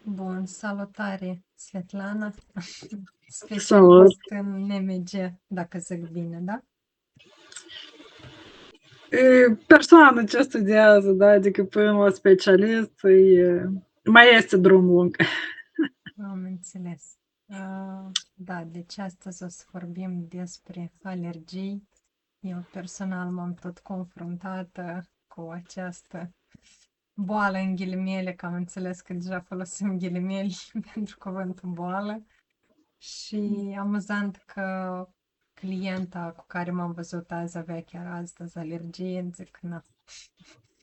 Bun, salutare, Svetlana, Salut! specialist în NMG, dacă zic bine, da? Persoană ce studiază, da, adică până la specialist, mai este drum lung. Am înțeles. Da, deci astăzi o să vorbim despre alergii. Eu personal m-am tot confruntată cu această boală în ghilimele, că am înțeles că deja folosim ghilimele pentru cuvântul boală. Și amuzant că clienta cu care m-am văzut azi avea chiar astăzi alergie, zic, na,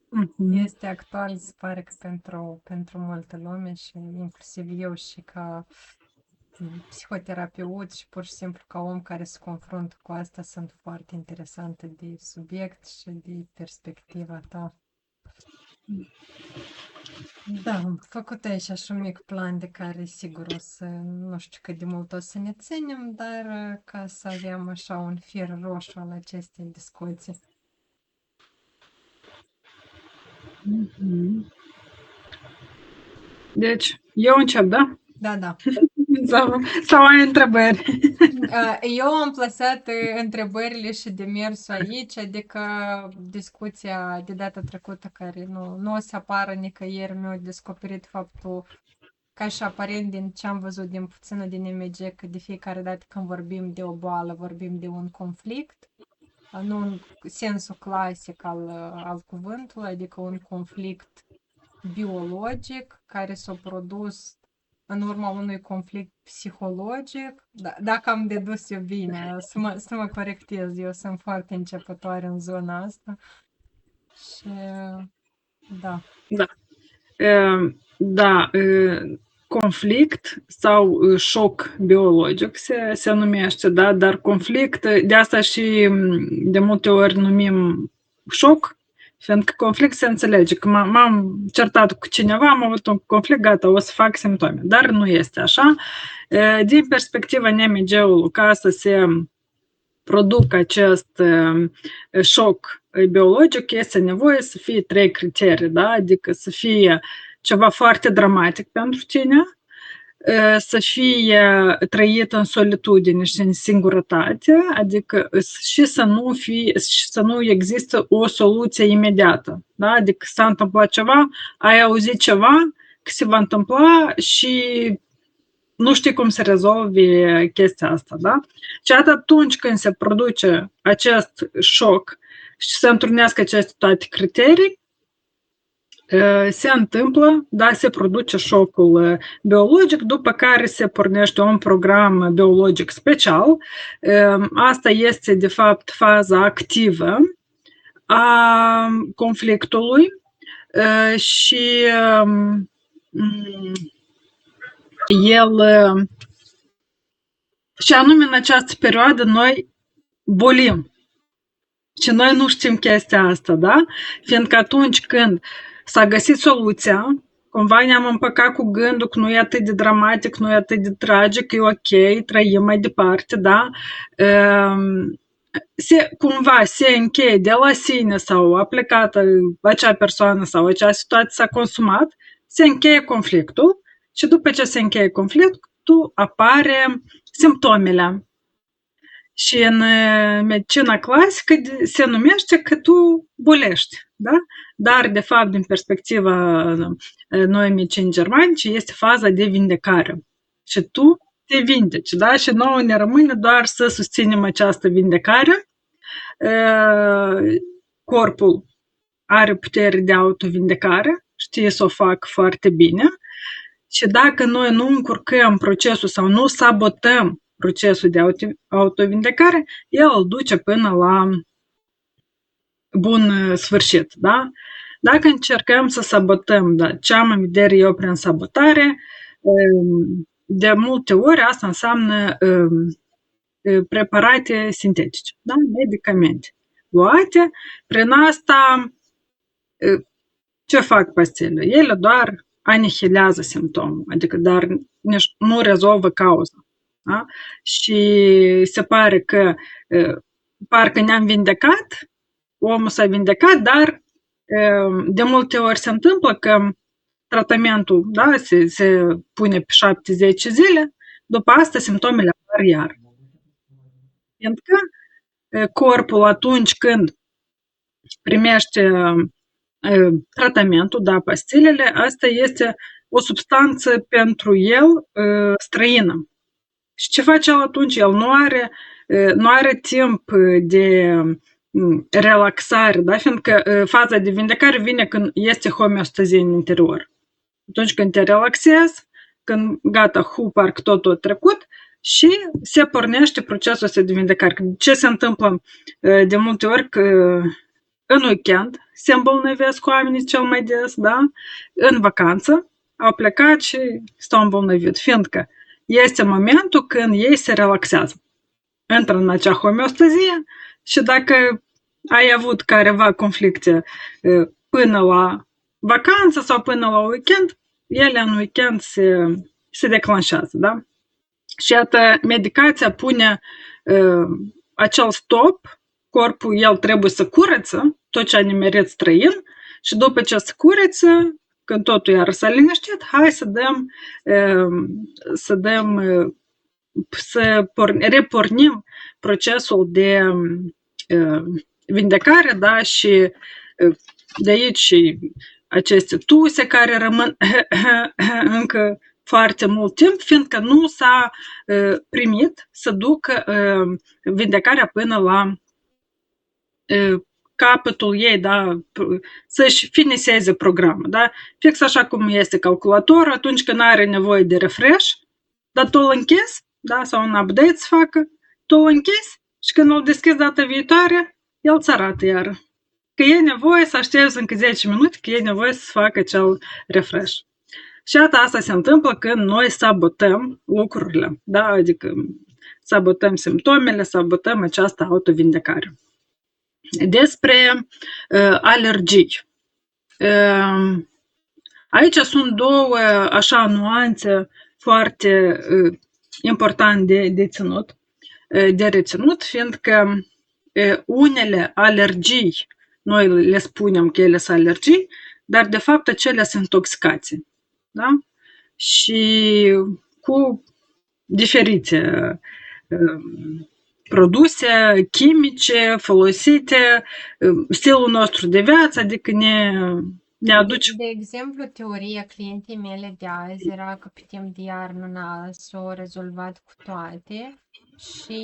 Mhm. este actual, se pare că pentru multă lume și inclusiv eu și ca psihoterapeut și pur și simplu ca om care se confruntă cu asta sunt foarte interesante de subiect și de perspectiva ta. Da, am făcut aici așa un mic plan de care sigur o să, nu știu cât de mult o să ne ținem, dar ca să avem așa un fir roșu al acestei discuții. Mhm. Deci, eu încep, da? Da, da. Sau ai întrebări? Eu am plasat întrebările și demersul aici, adică discuția de data trecută care nu o să apară nicăieri, mi-a descoperit faptul ca și aparent din ce am văzut din puțină din MG, că de fiecare dată când vorbim de o boală, vorbim de un conflict, nu în sensul clasic al cuvântului, adică un conflict biologic care s-a produs în urma unui conflict psihologic. Da, dacă am dedus eu bine, să mă corectez, eu sunt foarte începătoare în zona asta și da. Da. Da, conflict sau șoc biologic se numește, da? Dar conflict, de asta și de multe ori numim șoc, fiindcă conflict se înțelege că m-am certat cu cineva, am avut un conflict, gata, o să fac simptome. Dar nu este așa. Din perspectiva NMG-ului, ca să se producă acest șoc biologic, este nevoie să fie trei criterii, da? Adică să fie ceva foarte dramatic pentru tine, să fie trăit în solitudine și în singurătate, adică și să nu există o soluție imediată. Da? Adică s-a întâmplat ceva, ai auzit ceva, că se va întâmpla și nu știi cum să rezolvi chestia asta, da? Și atunci când se produce acest șoc și se întrunesc aceste toate criterii, se întâmplă, da, se produce șocul biologic, după care se pornește un program biologic special. Asta este, de fapt, faza activă a conflictului și el și anume în această perioadă noi bolim. Și noi nu știm chestia asta, da? Fiindcă atunci când s-a găsit soluția, cumva ne-am împăcat cu gândul că nu e atât de dramatic, nu e atât de tragic, e ok, trăim mai departe, da? Cumva se încheie de la sine sau a plecat acea persoană sau acea situație s-a consumat, se încheie conflictul și după ce se încheie conflictul apare simptomele. Și în medicina clasică se numește că tu bolești, da? Dar, de fapt, din perspectiva noi medicini germanice, este faza de vindecare. Și tu te vindeci, da? Și nouă ne rămâne doar să susținem această vindecare. Corpul are putere de autovindecare, știe să o fac foarte bine. Și dacă noi nu încurcăm procesul sau nu sabotăm procesul de autovindecare, el îl duce până la bun sfârșit. Da? Dacă încercăm să sabotăm, da, ce am în vedere eu prin sabotare, de multe ori asta înseamnă preparate sintetice, da? Medicamente luate. Prin asta, ce fac pastile? Ele doar anihilează simptomul, adică dar nu rezolvă cauza. Da? Și se pare că parcă ne-am vindecat, omul s-a vindecat, dar de multe ori se întâmplă că tratamentul, da, se pune pe 7-10 zile, după asta simptomele apar iar. Fiindcă corpul atunci când primește tratamentul, da, pastilele, asta este o substanță pentru el străină. Și ce face el atunci? El nu are timp de relaxare, da? Fiindcă faza de vindecare vine când este homeostazie în interior. Atunci când te relaxezi, când gata, parcă totul a trecut și se pornește procesul ăsta de vindecare. Ce se întâmplă de multe ori că în weekend se îmbolnăvesc oamenii cel mai des, da? În vacanță au plecat și s-au îmbolnăvit, fiindcă este momentul când ei se relaxează. Intră în acea homeostazie și dacă ai avut careva conflicte până la vacanță sau până la weekend, ele în weekend se declanșează, da? Și iată, medicația pune acel stop, corpul el trebuie să curăță tot ce a nimerit străin și după ce se curăță, când totul iar s-a liniștit, hai să repornim procesul de vindecare, da, și de aici aceste tuse care rămân încă foarte mult timp, fiindcă nu s-a primit să ducă vindecarea până la capătul ei, da, să-și finiseze programul, da? Fix așa cum este calculatorul, atunci când are nevoie de refresh, dar tu îl închizi, da, sau un update să facă, tu îl închizi și când îl deschizi data viitoare, el îți arată iară. Că e nevoie să aștepți încă 10 minute, că e nevoie să facă acel refresh. Și asta se întâmplă când noi sabotăm lucrurile, da? Adică sabotăm simptomele, sabotăm această autovindecare. Despre alergii. Aici sunt două așa nuanțe foarte importante de ținut, de reținut, fiindcă unele alergii, noi le spunem că ele sunt alergii, dar de fapt acelea sunt intoxicații. Da? Și cu diferite produse chimice folosite, stilul nostru de viață, adică ne aduce... De exemplu, teoria clientei mele de azi era că pe timp de iarnă s-au rezolvat cu toate și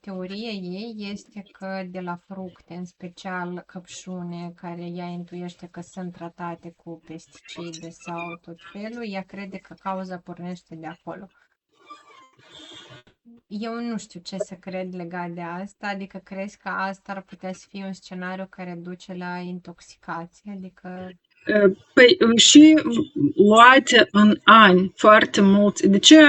teoria ei este că de la fructe, în special căpșune, care ea intuiește că sunt tratate cu pesticide sau tot felul, ea crede că cauza pornește de acolo. Eu nu știu ce să cred legat de asta, adică crezi că asta ar putea să fie un scenariu care duce la intoxicație, adică... Păi și luate în ani foarte mulți. De ce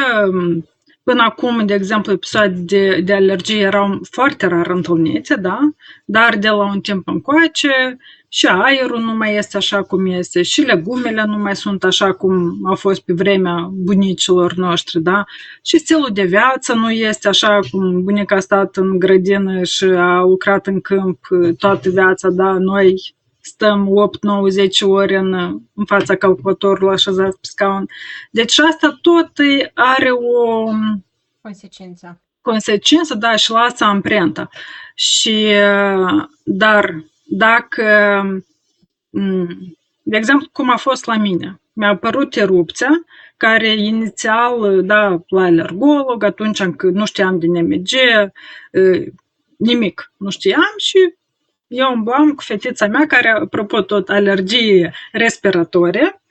până acum, de exemplu, episoade de alergie erau foarte rar întâlnite, da? Dar de la un timp încoace și aerul nu mai este așa cum este, și legumele nu mai sunt așa cum au fost pe vremea bunicilor noștri, da? Și stilul de viață nu este așa cum bunica a stat în grădină și a lucrat în câmp toată viața, da? Noi stăm 8, 9, 10 ore în fața calculatorului așezat pe scaun. Deci asta tot are o consecință, da, și lasă amprenta. Și, dar dacă, de exemplu, cum a fost la mine, mi-a apărut erupția, care inițial, da, la alergolog, atunci încă nu știam de NMG, nimic nu știam și eu umblam cu fetița mea, care, apropo, tot alergie respiratorie,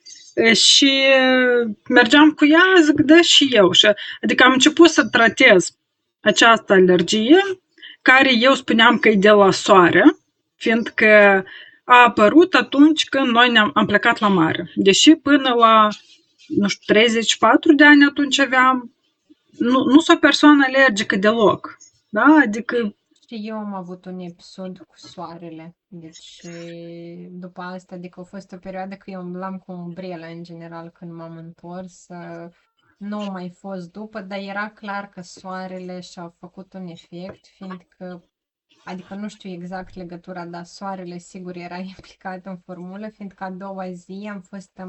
și mergeam cu ea, zic, da, și eu. Și, adică am început să tratez această alergie, care eu spuneam că e de la soare, fiindcă a apărut atunci când noi am plecat la mare. Deși până la, nu știu, 34 de ani atunci aveam, nu sunt o persoană alergică deloc. Da? Adică și eu am avut un episod cu soarele, deci după asta, adică a fost o perioadă că eu umblam cu umbrela în general când m-am întors, nu a mai fost după, dar era clar că soarele și-a făcut un efect, fiindcă adică nu știu exact legătura, dar soarele sigur era implicat în formulă, fiindcă a doua zi am fost,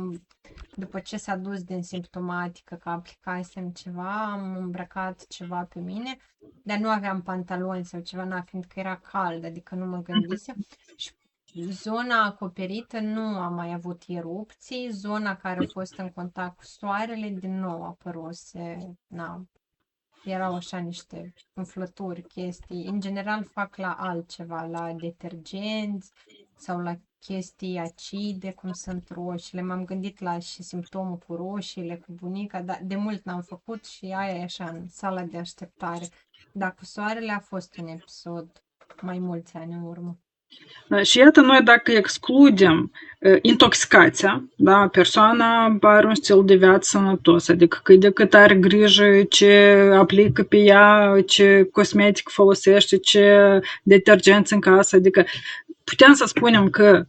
după ce s-a dus din simptomatică că aplicasem ceva, am îmbrăcat ceva pe mine, dar nu aveam pantaloni sau ceva, fiindcă era cald, adică nu mă gândisem. Și zona acoperită nu a mai avut erupții, zona care a fost în contact cu soarele din nou apăruse, erau așa niște umflături, chestii. În general fac la altceva, la detergenți sau la chestii acide, cum sunt roșiile. M-am gândit la și simptomul cu roșiile, cu bunica, dar de mult n-am făcut și aia e așa în sala de așteptare. Dar cu soarele a fost un episod mai mulți ani în urmă. Și iată, noi dacă excludem intoxicația, da, persoana are un stil de viață sănătos, adică cât de cât are grijă ce aplică pe ea, ce cosmetic folosește, ce detergenți în casă, adică putem să spunem că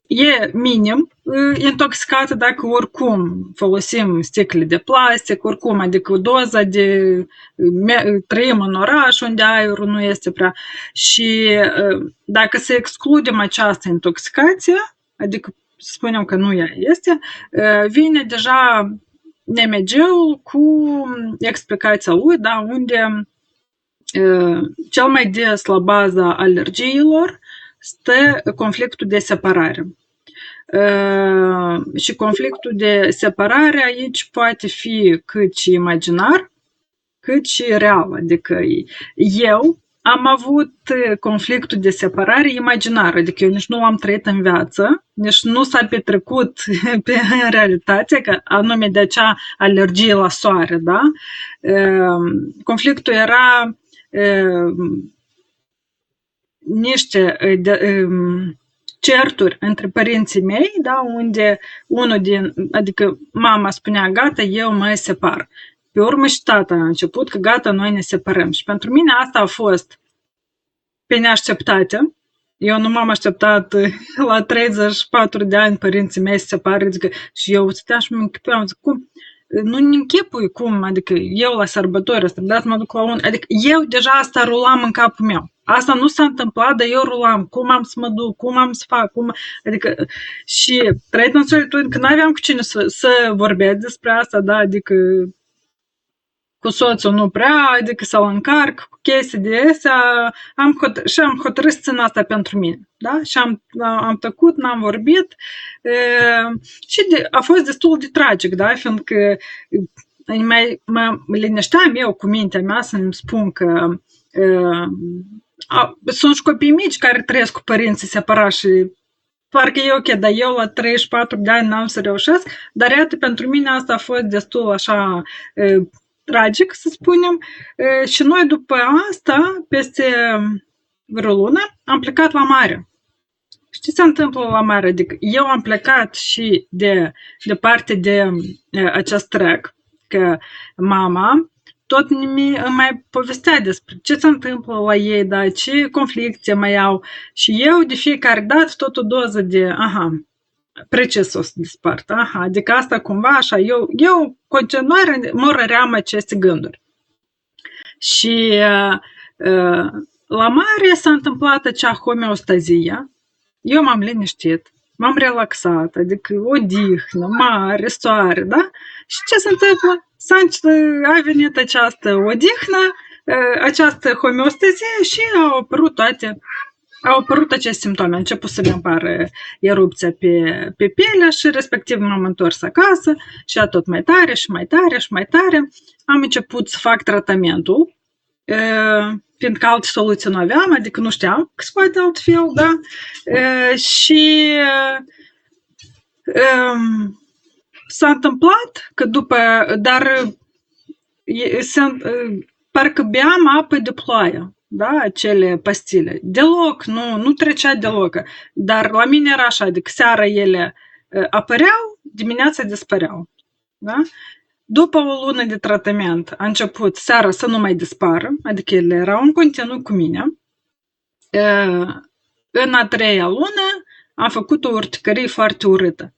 e minim intoxicată dacă oricum folosim sticle de plastic, oricum, adică doza de trăim în oraș unde aerul nu este prea. Și dacă să excludem această intoxicație, adică spunem că nu ea este, vine deja NMG-ul cu explicația lui, da, unde cel mai des la baza alergiilor stă conflictul de separare. Și conflictul de separare aici poate fi cât și imaginar, cât și real. Adică eu am avut conflictul de separare imaginar, adică eu nici nu l-am trăit în viață, nici nu s-a petrecut în realitate, că anume de acea alergie la soare, da? Conflictul era niște certuri între părinții mei, da, unde adică mama spunea, gata, eu mă separ. Pe urmă și tata a început că gata, noi ne separăm. Și pentru mine asta a fost pe neașteptate. Eu nu m-am așteptat la 34 de ani părinții mei se separă, adică, și eu stăteam și mă închipuiam, zic, cum? Nu-mi închipui cum, adică eu la sărbători, asta, dat mă duc la un, adică eu deja asta rulam în capul meu. Asta nu s-a întâmplat, dar eu rulam. Cum am să mă duc, cum am să fac, adică, și trăit în solitudine, că n-aveam cu cine să vorbesc despre asta, da, adică cu soțul nu prea, adică să-l încarc, cu chestii de astea, și am hotărât să țin asta pentru mine, da? Și am tăcut, n-am vorbit și a fost destul de tragic, da? Fiindcă mă linișteam eu cu mintea mea să-mi spun că sunt și copii mici care trăiesc cu părinții separați și parcă e ok, dar eu la 34 de ani n-am să reușesc, dar iată, pentru mine asta a fost destul așa tragic, să spunem, și noi după asta, peste vreo lună, am plecat la mare. Și ce se întâmplă la mare? Adică eu am plecat și de parte de acest trec, că mama tot îmi mai povestea despre ce se întâmplă la ei, da, ce conflicte mai au. Și eu de fiecare dată tot o doză de, precis o să dispart. Adică asta cumva așa, eu continuare mă răream aceste gânduri. Și la mare s-a întâmplat acea homeostazie. Eu m-am liniștit, m-am relaxat, adică odihnă, mare, soare, da? Și ce se întâmplă? A venit această odihnă, această homeostazie și au apărut aceste simptome. A început să le apară erupția pe piele și respectiv m-am întors acasă și a tot mai tare și mai tare și mai tare. Am început să fac tratamentul, fiindcă alte soluții nu aveam, adică nu știam că se poate altfel, da? Și s-a întâmplat că parcă beam apă de ploaie, da, acele pastile. Deloc, nu trecea deloc. Dar la mine era așa, adică seara ele apăreau, dimineața dispăreau. Da? După o lună de tratament a început seara să nu mai dispară, adică ele erau în continuu cu mine. În a treia lună am făcut o urticărie foarte urâtă.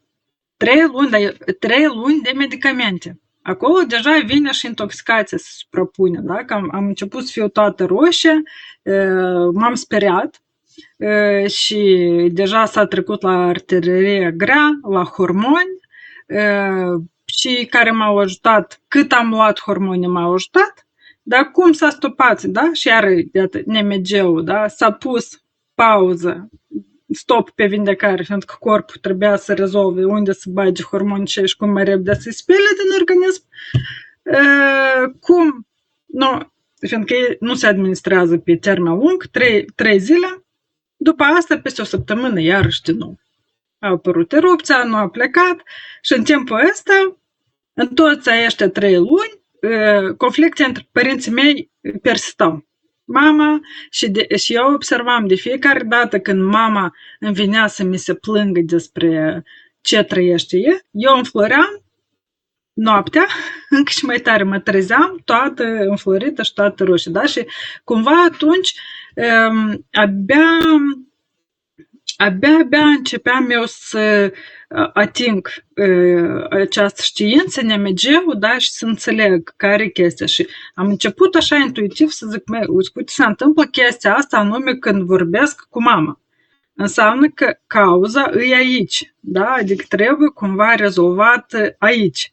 3 luni de medicamente. acolo deja vine și intoxicația se suprapune, da? Că am început să fiu toată roșie, m-am speriat și deja s-a trecut la artilerie grea, la hormoni și care m-au ajutat, cât am luat hormoni m-au ajutat, dar cum s-a stopat, da? Și iar, iată, NMG-ul, da? S-a pus pauză, stop pe vindecare, fiindcă corpul trebuia să rezolve unde să bage hormoni și cum mai repede să-i spele din organism. Cum? Nu, fiindcă nu se administrează pe termen lung, 3 zile, după asta, peste o săptămână, iarăși din nou. A apărut erupția, nu a plecat și în timpul ăsta, în toți aceștia 3 luni, conflicte între părinții mei persistau. Mama, și eu observam de fiecare dată când mama îmi venea să mi se plângă despre ce trăiește eu înfloream noaptea, încă și mai tare mă trezeam, toată înflorită și toată roșie, da? Și cumva atunci abia începeam eu să ating această știință, NMG-ul, da, și să înțeleg care e chestia. Și am început așa intuitiv să zic, uite, se întâmplă chestia asta anume când vorbesc cu mama. Înseamnă că cauza e aici, da? Adică trebuie cumva rezolvat aici.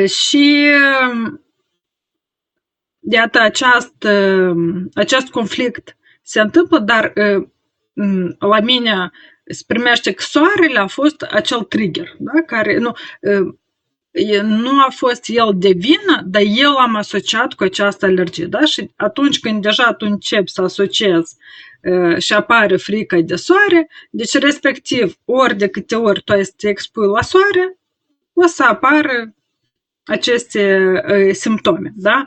Și iată, acest conflict se întâmplă, dar la mine se primește că soarele a fost acel trigger, da? Care nu a fost el de vină, dar eu am asociat cu această alergie. Da? Și atunci când deja tu începi să asociezi și apare frica de soare, deci respectiv ori de câte ori tu te expui la soare, o să apară aceste simptome. Da?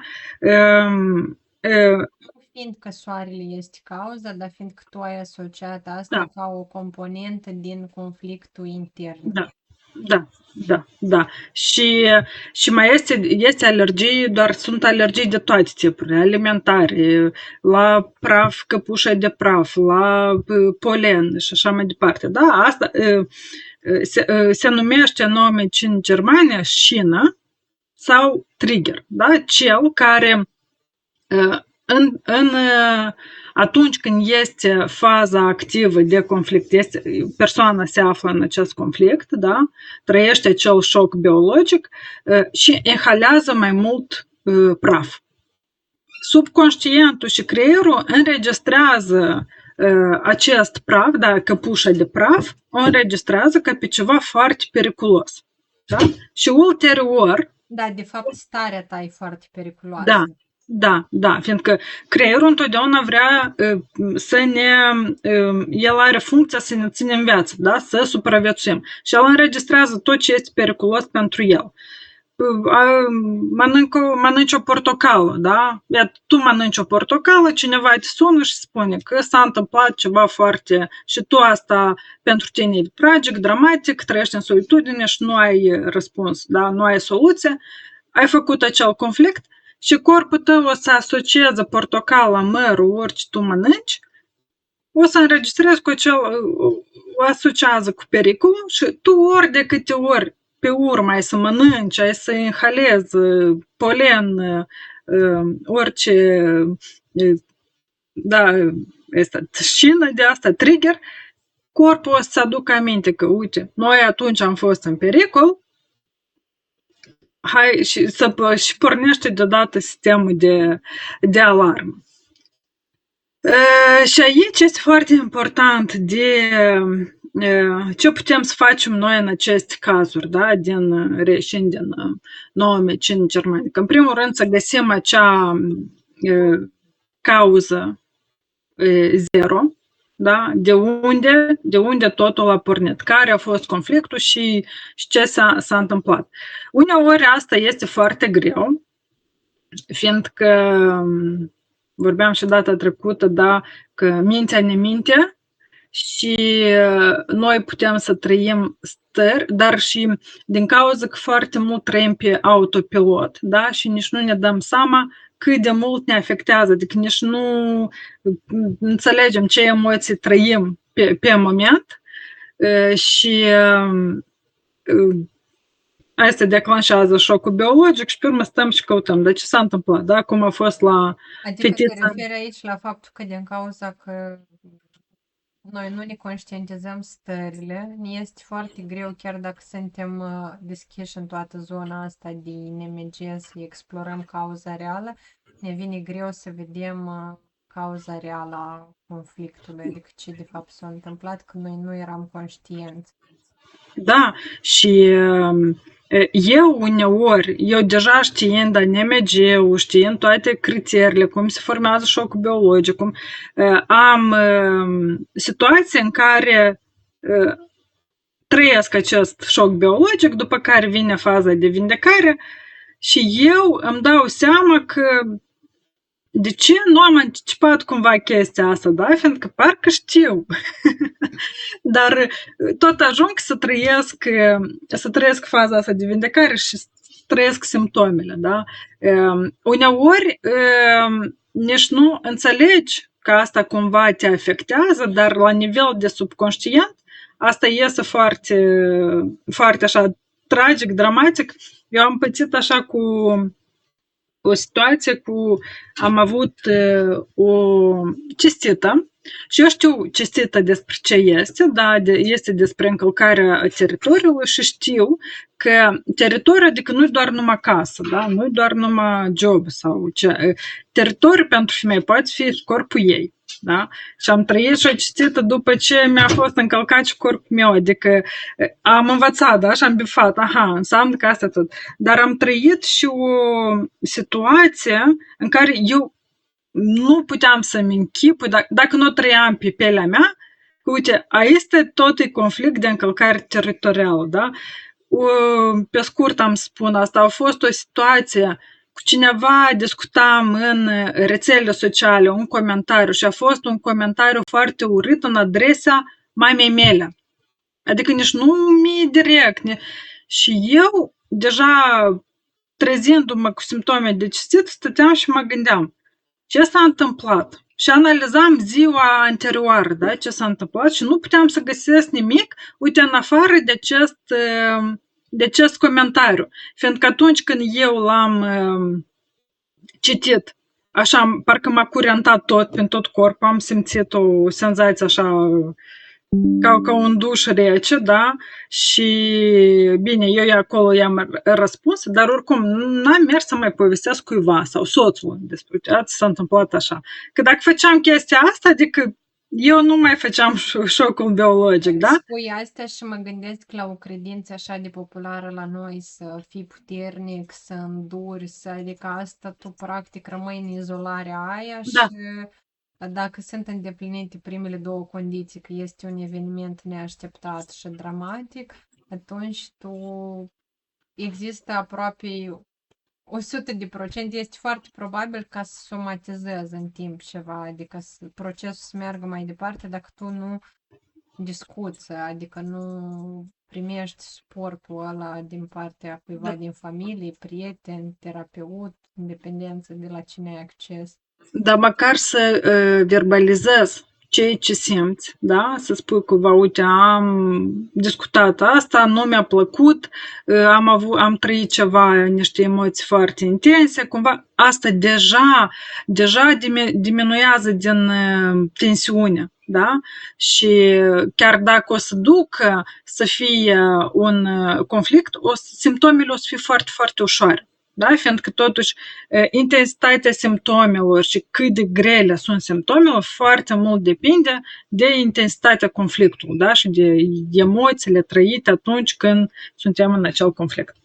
Fiindcă soarele este cauza, dar fiindcă tu ai asociat asta ca o componentă din conflictul intern. Da. Și mai este alergii, doar sunt alergii de toate tipurile, alimentare, la praf, căpușă de praf, la polen și așa mai departe. Da, asta se numește în medicina în Germania șină sau trigger, da? Cel care atunci când este faza activă de conflict, persoana se află în acest conflict, da? Trăiește acel șoc biologic și inhalează mai mult praf. Subconștientul și creierul înregistrează acest praf, da, căpușa de praf, o înregistrează ca pe ceva foarte periculos. Da? Și ulterior... Da, de fapt, starea ta e foarte periculoasă. Da, fiindcă creierul întotdeauna vrea să el are funcția să ne ține în viață, da? Să supraviețuim. Și el înregistrează tot ce este periculos pentru el. Mănânci o portocală, da? Tu mănânci o portocală, cineva te sună și spune că s-a întâmplat ceva foarte... Și tu asta pentru tine e tragic, dramatic, trăiești în solitudine și nu ai răspuns, da? Nu ai soluție. Ai făcut acel conflict și corpul tău o să asocieze portocala, mărul, orice tu mănânci, o să înregistrezi cu acel, o asociază cu pericolul și tu ori de câte ori pe urmă ai să mănânci, ai să inhalezi polen, orice, da, este șină de asta, trigger, corpul o să aducă aminte că, uite, noi atunci am fost în pericol, hai și pornește deodată sistemul de alarmă. Și aici este foarte important de ce putem să facem noi în aceste cazuri, da, reieșind din noua medicină germanică. În primul rând să găsim acea cauză zero, da, de unde totul a pornit, care a fost conflictul și ce s-a întâmplat. Uneori asta este foarte greu, fiindcă vorbeam și data trecută, da, că mintea ne minte și noi putem să trăim stări, dar și din cauza că foarte mult trăim pe autopilot, da, și nici nu ne dăm seama cât de mult ne afectează, adică nici nu înțelegem ce emoții trăim pe moment și asta declanșează șocul biologic și pe urmă stăm și căutăm. Dar ce s-a întâmplat, da? Cum a fost la Adică te fetița? referi aici la faptul că din cauza că noi nu ne conștientizăm stările, ne este foarte greu, chiar dacă suntem deschiși în toată zona asta de NMG, să explorăm cauza reală, ne vine greu să vedem cauza reală a conflictului, adică ce de fapt s-a întâmplat, că noi nu eram conștienți. Da, și eu uneori, eu deja știind NMG-ul, știind toate criteriile, cum se formează șocul biologic, am situații în care trăiesc acest șoc biologic, după care vine faza de vindecare și eu îmi dau seama că de ce nu am anticipat cumva chestia asta, da? Fiindcă parcă știu. Dar tot ajung să trăiesc faza asta de vindecare și să trăiesc simptomele, da? Uneori nici nu înțelegi că asta cumva te afectează, dar la nivel de subconștient asta iese foarte, foarte așa tragic, dramatic. Eu am pățit așa cu o situație am avut o cestită și eu știu cestită despre ce este, da, este despre încălcarea teritoriului și știu că teritoriul, adică nu-i doar numai casă, da, nu-i doar numai job sau ce. Teritoriul pentru femei poate fi corpul ei. Da? Și am trăit și o cestită după ce mi-a fost încălcat și corpul meu, adică am învățat, da, și am bifat, aha, înseamnă că asta tot. Dar am trăit și o situație în care eu nu puteam să-mi închipui, dacă nu trăiam pe pielea mea, uite, este tot e conflict de încălcare teritorială, da? Pe scurt am spun asta, a fost o situație cu cineva, discutam în rețelele sociale un comentariu și a fost un comentariu foarte urât în adresa mamei mele. Adică nici nu mi direct. Și eu, deja trezindu-mă cu simptome de cistit, stăteam și mă gândeam ce s-a întâmplat. Și analizam ziua anterioară, da, ce s-a întâmplat și nu puteam să găsesc nimic, uite, în afară de acest comentariu. Fiindcă atunci când eu l-am citit, așa, parcă m-a curentat tot, prin tot corpul, am simțit o senzație așa ca un duș rece, da? Și bine, eu acolo i-am răspuns, dar oricum n-am mers să mai povestesc cuiva sau soțul despre ce s-a întâmplat așa. Că dacă făceam chestia asta, adică eu nu mai făceam șocul biologic, da? Spui asta și mă gândesc la o credință așa de populară la noi, să fii puternic, să înduri, adică asta tu practic rămâi în izolarea aia Da. și dacă sunt îndeplinite primele două condiții, că este un eveniment neașteptat și dramatic, atunci există aproape 100%, este foarte probabil ca să somatizezi în timp ceva, adică procesul să meargă mai departe dacă tu nu discuți, adică nu primești suportul ăla din partea cuiva din familie, prieten, terapeut, independență de la cine ai acces. Dar măcar să verbalizez ceea ce simți, da? Să spui cuiva, uite, am discutat asta, nu mi-a plăcut, am trăit ceva, niște emoții foarte intense, cumva asta deja diminuează din tensiune, da? Și chiar dacă o să ducă să fie un conflict, simptomele o să fie foarte, foarte ușoare. Da? Fiindcă totuși intensitatea simptomelor și cât de grele sunt simptomele foarte mult depinde de intensitatea conflictului, da? Și de emoțiile trăite atunci când suntem în acel conflict.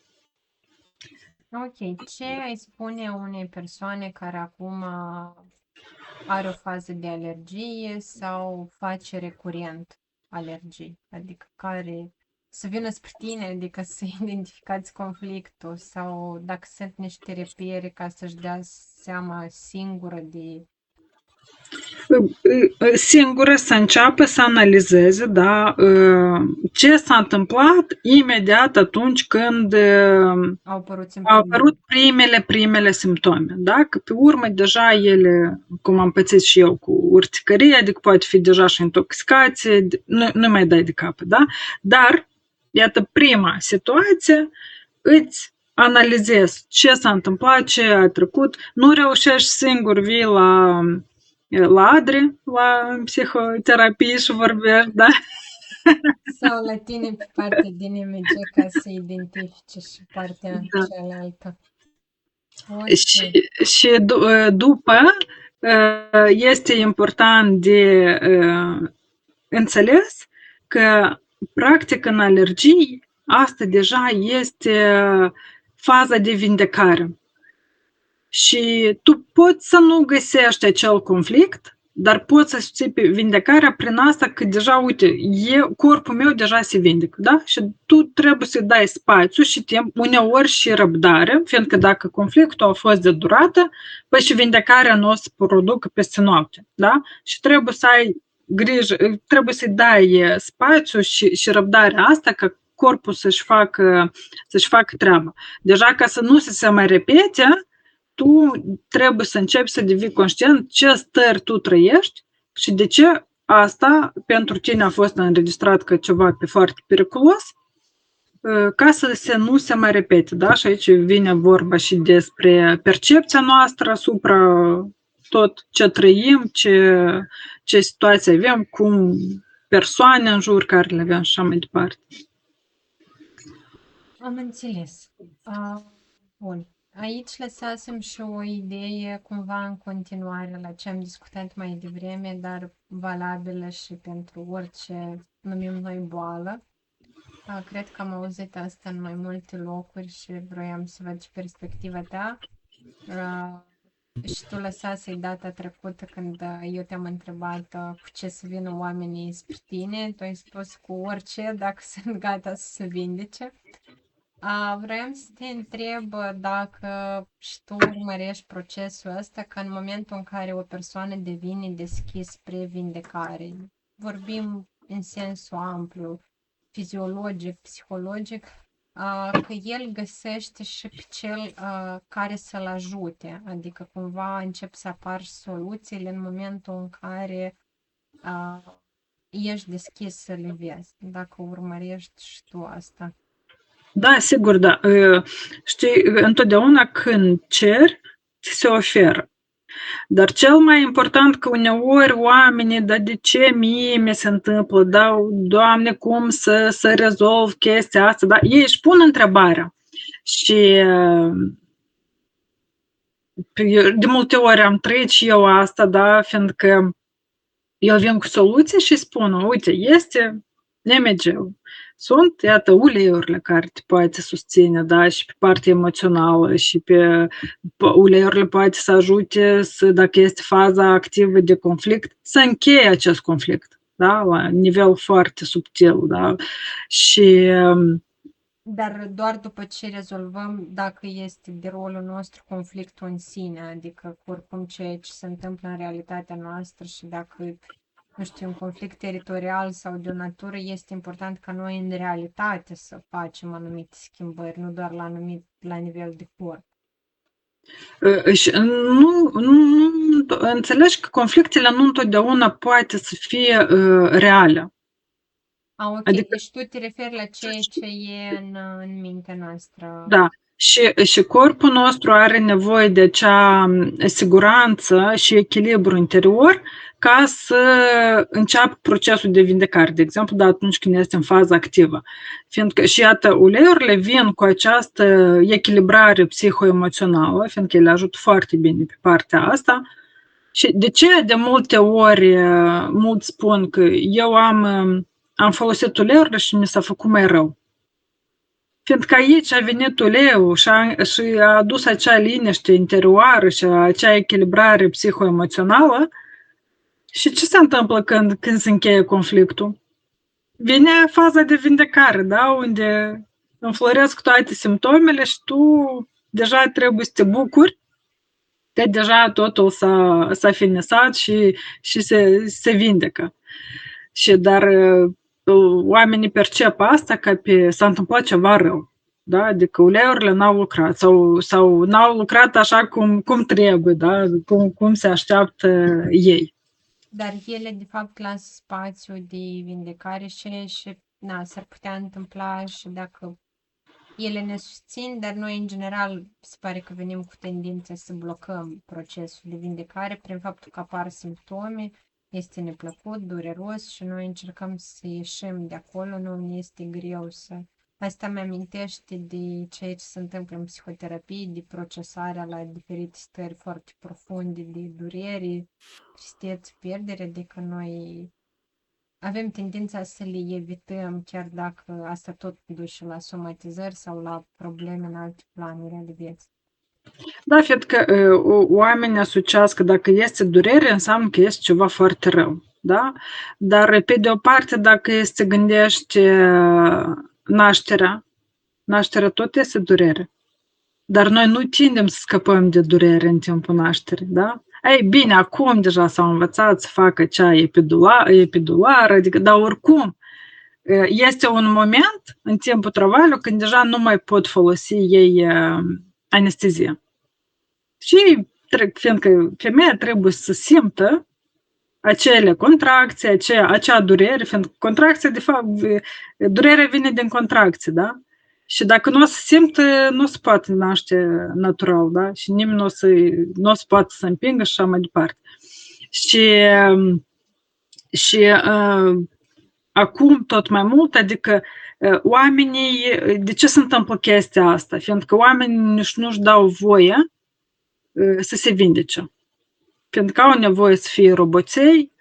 Ok, ce ai spune unei persoane care acum are o fază de alergie sau face recurent alergii, adică care să vină spre tine, adică să identificați conflictul sau dacă sunt niște repere ca să-și dea seama singură de... Singură să înceapă să analizeze, da, ce s-a întâmplat imediat atunci când Au apărut primele simptome, da? Că pe urmă deja ele, cum am pățit și eu cu urticărie, adică poate fi deja și intoxicație, nu mai dai de cap, da? Dar, iată, prima situație, îți analizezi ce s-a întâmplat, ce a trecut, nu reușești singur, vii la Adri, la psihoterapie și vorbești, da? Sau la tine pe partea din IMG ca să identifice și partea Da. cealaltă. Și, Ok. și după este important de înțeles că practic în alergii asta deja este faza de vindecare. Și tu poți să nu găsești acel conflict, dar poți să începi vindecarea prin asta că deja, uite, corpul meu deja se vindecă, da? Și tu trebuie să dai spațiu și timp, uneori și răbdare, fiindcă dacă conflictul a fost de durată, păi și vindecarea nu o să producă peste noapte, da? Și trebuie să ai grijă, trebuie să-i dai spațiu și răbdarea asta ca corpul să-și facă treaba. Deja ca să nu se mai repete, tu trebuie să începi să devii conștient ce stări tu trăiești și de ce asta pentru tine a fost înregistrat ca ceva pe foarte periculos, ca să nu se mai repete. Da? Și aici vine vorba și despre percepția noastră asupra tot ce trăim, ce situații avem, cum persoane în jur care le avem și așa mai departe. Am înțeles. Bun. Aici lăsasem și o idee cumva în continuare la ce am discutat mai devreme, dar valabilă și pentru orice numim noi boală. Cred că am auzit asta în mai multe locuri și vroiam să văd și perspectiva ta. Și tu lăsasei data trecută când eu te-am întrebat cu ce să vină oamenii spre tine. Tu ai spus cu orice, dacă sunt gata să se vindece. Vreau să te întreb dacă și tu urmărești procesul ăsta, că în momentul în care o persoană devine deschis spre vindecare, vorbim în sensul amplu, fiziologic, psihologic, că el găsește și pe cel care să-l ajute, adică cumva încep să apar soluțiile în momentul în care ești deschis să le vezi, dacă urmărești și tu asta. Da, sigur, da. Știi, întotdeauna când ceri, ți se oferă. Dar cel mai important că uneori oamenii, da, de ce mie mi se întâmplă, da, Doamne, cum să rezolv chestia asta, da, ei își pun întrebarea. Și de multe ori am trăit și eu asta, da, fiindcă eu vin cu soluții și spun, uite, este NMG-ul. Sunt, iată, uleiurile care te poate susține, da, și pe partea emoțională și pe uleiurile poate să ajute să, dacă este faza activă de conflict, să încheie acest conflict, da, la nivel foarte subtil, da, și Dar doar după ce rezolvăm dacă este de rolul nostru conflictul în sine, adică oricum ceea ce se întâmplă în realitatea noastră și dacă, nu știu, un conflict teritorial sau de o natură, este important ca noi în realitate să facem anumite schimbări, nu doar la nivel de corp. și nu, înțelegi că conflictele nu întotdeauna poate să fie reale. Ok, Adică, deci tu te referi la ceea ce e în mintea noastră. da, și corpul nostru are nevoie de acea siguranță și echilibru interior ca să înceapă procesul de vindecare, de exemplu, da, atunci când este în fază activă. Fiindcă, și iată, uleiurile vin cu această echilibrare psihoemoțională, fiindcă ele ajută foarte bine pe partea asta. Și de ce de multe ori mulți spun că eu am folosit uleiurile și mi s-a făcut mai rău? Fiindcă aici a venit uleiul și a adus acea liniște interioară și acea echilibrare psihoemoțională. Și ce se întâmplă când se încheie conflictul? Vine faza de vindecare, da? Unde înfloresc toate simptomele și tu deja trebuie să te bucuri că deja totul s-a finisat și se vindecă. Dar oamenii percep asta ca s-a întâmplat ceva rău. Da? Adică uleiurile n-au lucrat sau n-au lucrat așa cum trebuie, da? Cum se așteaptă ei. Dar ele, de fapt, lasă spațiu de vindecare și s-ar putea întâmpla și dacă ele ne susțin, dar noi, în general, se pare că venim cu tendința să blocăm procesul de vindecare prin faptul că apar simptome, este neplăcut, dureros și noi încercăm să ieșim de acolo, nu ne este greu să... Asta mi-amintește de ceea ce se întâmplă în psihoterapie, de procesarea la diferite stări foarte profunde de durere, tristețe, pierdere, adică noi avem tendința să le evităm, chiar dacă asta tot duce la somatizări sau la probleme în alte planuri ale vieții. Da, fiindcă oamenii asociază că dacă este durere, înseamnă că este ceva foarte rău, da? Dar, pe de o parte, dacă se gândește nașterea tot este durere. Dar noi nu tindem să scăpăm de durere în timpul nașterii, da? Ei bine, acum deja s-au învățat să facă cea epidulară, adică, dar oricum, este un moment în timpul travaliului când deja nu mai pot folosi ei anestezie. Și fiindcă femeia trebuie să simtă acele contracții, acea durere, fiindcă contracția, de fapt, durerea vine din contracții, da? Și dacă nu o să simtă, nu se poate naște natural, da? Și nimeni nu o să poate să împingă și așa mai departe. Și acum tot mai mult, adică oamenii, de ce se întâmplă chestia asta? Fiindcă oamenii nu-și dau voie să se vindece. Fiindcă au nevoie să fie roboței,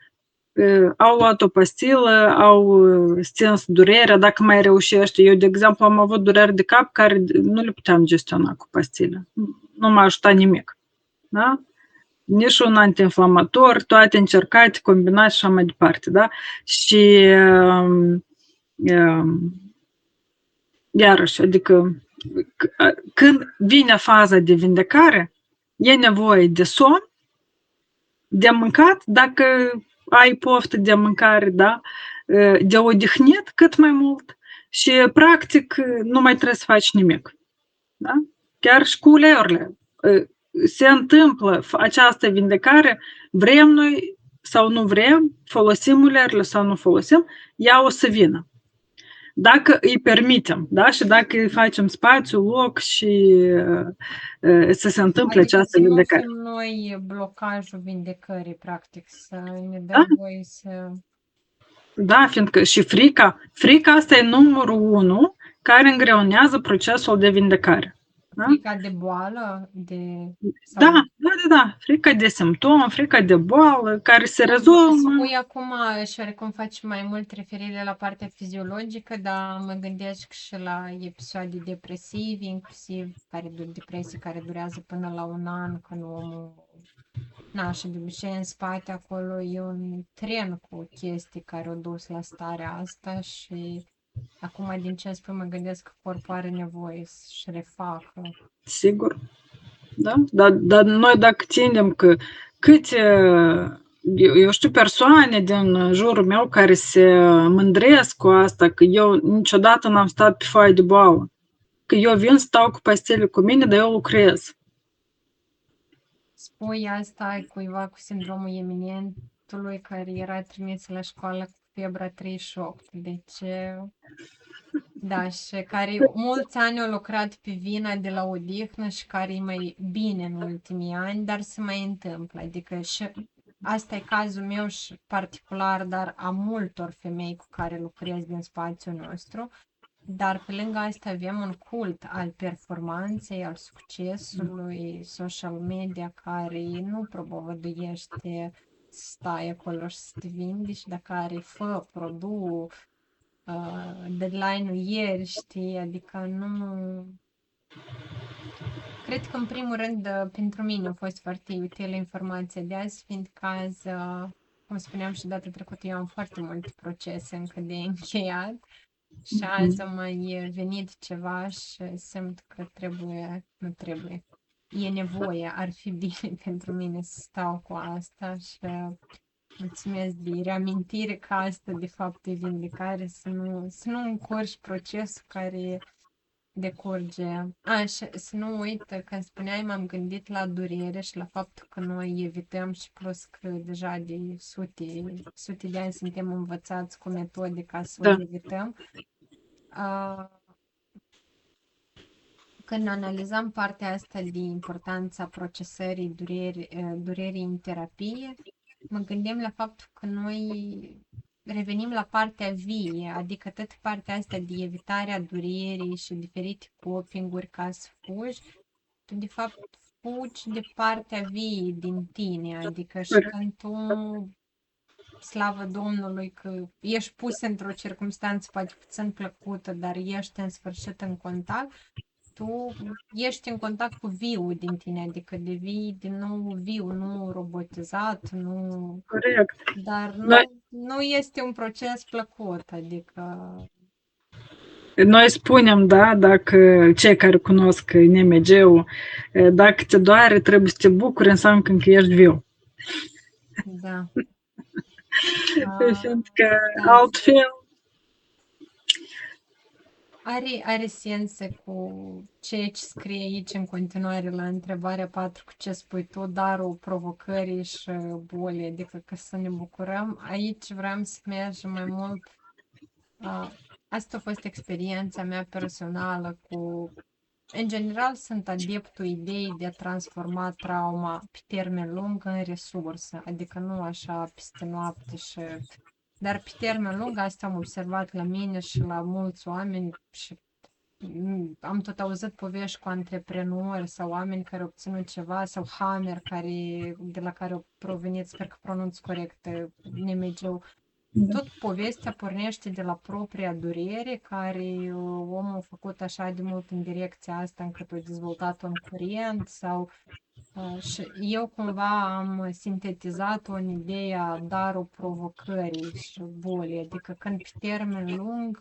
au luat o pastilă, au stins durerea, dacă mai reușește. Eu, de exemplu, am avut dureri de cap care nu le puteam gestiona cu pastile. Nu m-a ajutat nimic. Da? Nici un antiinflamator, toate încercate, combinate și așa mai departe. Da? Și iarăși, adică când vine faza de vindecare, e nevoie de somn, de mâncat, dacă ai poftă de mâncare, da? De odihnit cât mai mult și, practic, nu mai trebuie să faci nimic. Da? Chiar și cu uleiurile. Se întâmplă această vindecare, vrem noi sau nu vrem, folosim uleiurile sau nu folosim, ea o să vină. Dacă îi permitem, da? Și dacă îi facem spațiu, loc și să se întâmple Adică această să nu vindecare. fim noi blocajul vindecării, practic, să ne Da? dăm voie să... Da, fiindcă și frica asta e numărul 1 care îngreunează procesul de vindecare. Da? Frica de boală, Da, sau... da, frica de simptom, frica de boală, care se rezolvă. Spui acum și oarecum faci mai mult referire la partea fiziologică, dar mă gândesc și la episoade depresive, inclusiv depresii care durează până la un an, când omul... Na, și de obicei în spate acolo e un tren cu chestii care au dus la starea asta și acum din ce spui mă gândesc că corpul are nevoie să-și refacă. Sigur, da? Dar noi dacă ținem că câte, eu știu persoane din jurul meu care se mândresc cu asta, că eu niciodată n-am stat pe foaie de boală. Că eu vin, stau cu pastile cu mine, dar eu lucrez. Spui asta cuiva cu sindromul eminentului care era trimis la școală cu febra 38. Deci, da, și care mulți ani au lucrat pe vina de la odihnă și care e mai bine în ultimii ani, dar se mai întâmplă. Adică și asta e cazul meu și particular, dar a multor femei cu care lucrez din spațiul nostru. Dar pe lângă asta avem un cult al performanței, al succesului, social media care nu propovăduiește să stai acolo și să te vindici, dar care fă, deadline-ul ieri, știi, adică nu... Cred că în primul rând pentru mine a fost foarte utilă informația de azi, fiindcă azi, cum spuneam și data trecută, eu am foarte multe procese încă de încheiat. Și azi a mai venit ceva și simt că nu trebuie. E nevoie, ar fi bine pentru mine să stau cu asta și mulțumesc de reamintire că asta de fapt e vindecare, să nu încurci procesul care decurge. Și să nu uit, când spuneai, m-am gândit la durere și la faptul că noi evităm și plus că deja de sute de ani suntem învățați cu metode ca să o Da. evităm. Uh, Când analizăm partea asta de importanța procesării durerii în terapie, mă gândim la faptul că noi revenim la partea vie, adică tot partea asta de evitarea durerii și diferite coping-uri ca să fugi, tu de fapt fugi de partea vie din tine, adică și când tu, slavă Domnului că ești pus într-o circunstanță poate puțin plăcută, dar ești în sfârșit în contact, tu ești în contact cu viul din tine, adică devii din nou viu, nu robotizat, nu... Corect. Dar Noi, nu este un proces plăcut, adică... noi spunem, da, dacă cei care cunosc NMG-ul, dacă te doare, trebuie să te bucuri, înseamnă că încă ești viu. Da. Fiindcă Da. altfel Are sens cu ceea ce scrie aici în continuare la întrebarea 4 cu ce spui tu, darul provocării și bolii, adică că să ne bucurăm. Aici vreau să mergem mai mult. Asta a fost experiența mea personală cu... În general, sunt adeptul ideii de a transforma trauma pe termen lung în resursă, adică nu așa peste noapte și... Dar pe termen lung, asta am observat la mine și la mulți oameni și am tot auzit povești cu antreprenori sau oameni care au obținut ceva sau Hammer de la care au provenit, sper că pronunț corect NMG-ul. Tot povestea pornește de la propria durere care omul a făcut așa de mult în direcția asta încât a dezvoltat un curent sau și eu cumva am sintetizat-o în ideea darul provocării și bolii, adică când pe termen lung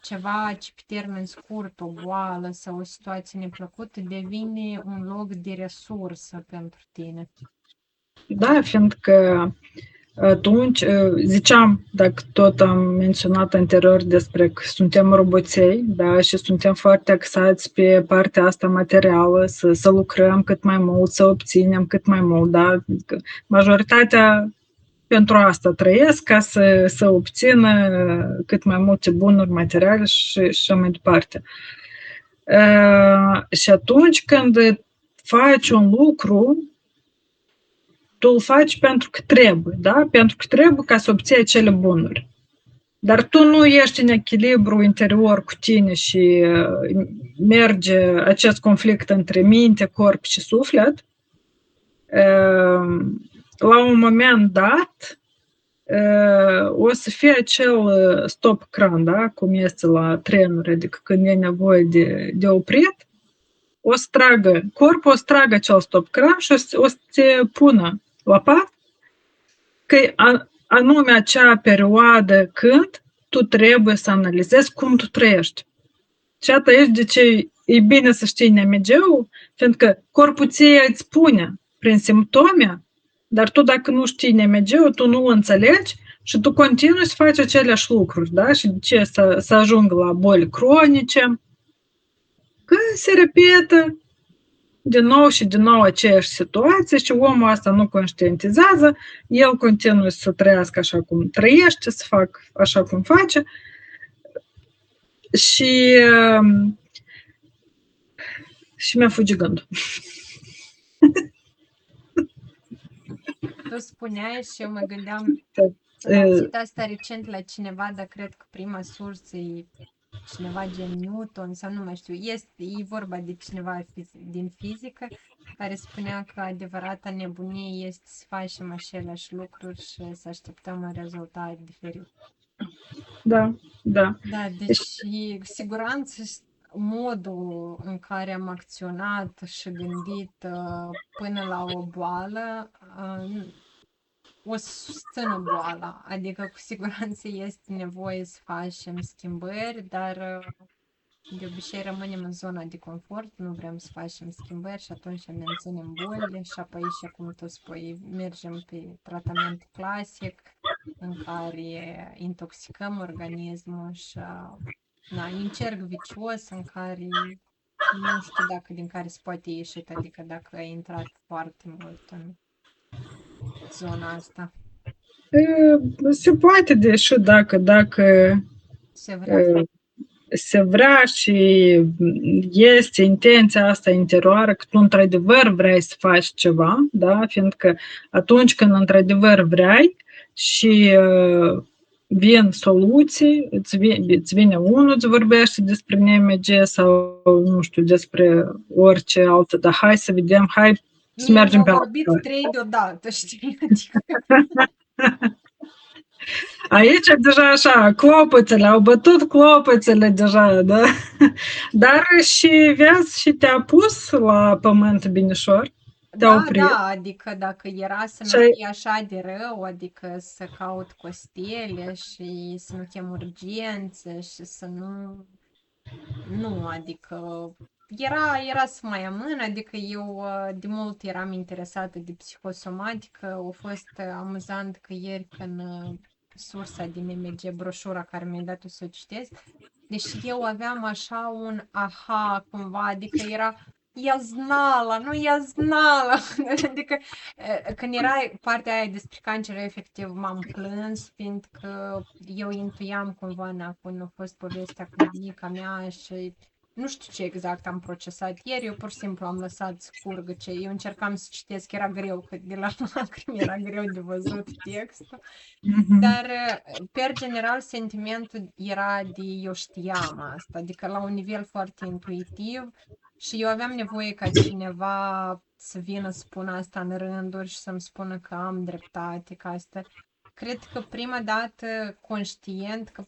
ceva ce pe termen scurt, o boală sau o situație neplăcută, devine un loc de resursă pentru tine. da, fiindcă atunci, ziceam, dacă tot am menționat anterior despre că suntem roboței, da, și suntem foarte axați pe partea asta materială, să lucrăm cât mai mult, să obținem cât mai mult, da, majoritatea pentru asta trăiesc, ca să obțină cât mai multe bunuri materiale și așa mai departe. Și atunci când faci un lucru, tu îl faci pentru că trebuie, da? Pentru că trebuie ca să obții acele bunuri. Dar tu nu ești în echilibru interior cu tine și merge acest conflict între minte, corp și suflet. La un moment dat o să fie acel stop cran, da? Cum este la trenuri, adică când e nevoie de oprit, o să tragă, corpul o să tragă acel stop cran și o să te pună la pat, că anume acea perioadă când tu trebuie să analizezi cum tu trăiești. Și asta este de ce e bine să știi NMG-ul, fiindcă corpul ție îți spune prin simptome, dar tu dacă nu știi NMG-ul, tu nu înțelegi și tu continui să faci aceleași lucruri, da? Și de ce să ajung la boli cronice? Că se repetă din nou și din nou aceeași situație și omul asta nu conștientizează, el continuă să trăiască așa cum trăiește, să facă așa cum face și mi-a fugit gândul. Tu spuneai și eu mă gândeam, am auzit asta recent la cineva, dar cred că prima sursă e cineva gen Newton sau nu mai știu, e vorba de cineva din fizică care spunea că adevărata nebunie este să facem aceleași lucruri și să așteptăm un rezultat diferit. Da, da. Da, deci cu siguranță modul în care am acționat și gândit până la o boală o să susțină boala, adică cu siguranță este nevoie să facem schimbări, dar de obicei rămânem în zona de confort, nu vrem să facem schimbări și atunci menținem bolile și apoi și cum tu spui, mergem pe tratament clasic în care intoxicăm organismul și în cerc vicios în care nu știu dacă din care se poate ieși, adică dacă ai intrat foarte mult în zona asta. Se poate, deși dacă Se vrea. se vrea și este intenția asta interioară că tu într-adevăr vrei să faci ceva, da? Fiindcă atunci când într-adevăr vrei și vin soluții, îți vine unul, îți vorbește despre NMG sau, nu știu, despre orice altă, dar hai să vedem, hai să Mie mergem m-au pe vorbit altă. 3 deodată, știi? Adică, Aici deja așa, clopățele, au bătut clopățele deja, da? Dar și vezi și te-a pus la pământ binișor, te-a da, oprit da, adică dacă era să și nu fie așa de rău, adică să caut costele și să nu chem urgențe și să nu... Nu, adică era să mai amân, adică eu de mult eram interesată de psihosomatică, a fost amuzant că ieri când sursa din MG, broșura care mi-a dat-o să o citesc, deși eu aveam așa un aha cumva, adică era iaznala, nu iaznala, adică când era partea aia despre cancer, efectiv m-am plâns, fiindcă eu intuiam cumva când a fost povestea cu bunica mea și nu știu ce exact am procesat ieri, eu pur și simplu am lăsat să curgă ce... Eu încercam să citesc, era greu, că de la lacrimi era greu de văzut textul, Mhm. dar per general sentimentul era de eu știam asta, adică la un nivel foarte intuitiv și eu aveam nevoie ca cineva să vină să spună asta în rânduri și să-mi spună că am dreptate, că asta... Cred că prima dată conștient că